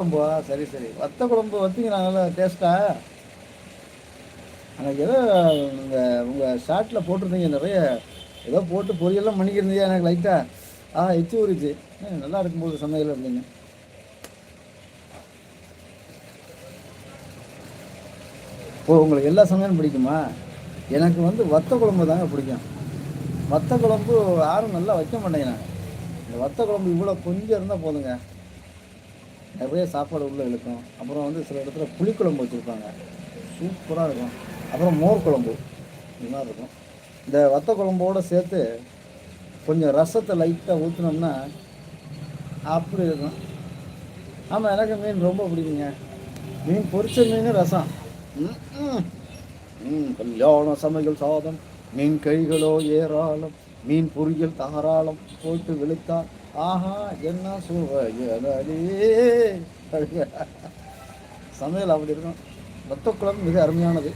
குழம்பா சரி சரி. வத்த குழம்பு வத்தீங்களா நல்லா டேஸ்ட்டா? எனக்கு ஏதோ உங்கள் ஷார்ட்டில் போட்டிருந்தீங்க நிறைய ஏதோ போட்டு பொரியெல்லாம் பண்ணிக்கிருந்தீங்க. எனக்கு லைட்டாக எச்சி ஊறிச்சு. நல்லா இருக்கும்போது சமையல் அப்படின்னு. ஓ, உங்களுக்கு எல்லா சமையலும் பிடிக்குமா? எனக்கு வந்து வத்த குழம்பு தாங்க பிடிக்கும். வத்த குழம்பு யாரும் நல்லா வைக்க மாட்டேங்கிறாங்க. இந்த வத்த குழம்பு இவ்வளோ கொஞ்சம் இருந்தால் போதுங்க, நிறைய சாப்பாடு உள்ளே இழுக்கும். அப்புறம் வந்து சில இடத்துல புளிக்குழம்பு வச்சுருப்பாங்க, சூப்பராக இருக்கும். அப்புறம் மோர் குழம்பு இது மாதிரி இருக்கும். இந்த வத்த குழம்போடு சேர்த்து கொஞ்சம் ரசத்தை லைட்டாக ஊற்றினோம்னா அப்படி இருக்கும். ஆமாம், எனக்கு மீன் ரொம்ப பிடிக்குங்க. மீன் பொரிச்ச மீன் ரசம். ம் ம். கல்யாண சமையல் சாதம், மீன் கறிகளோ ஏராளம், மீன் பொரியல் தாராளம், போட்டு வெளுத்தா ஆஹா என்ன சுவையலே. சமையல் அப்படி இருக்கும். வத்த குழம்பு மிக அருமையானது.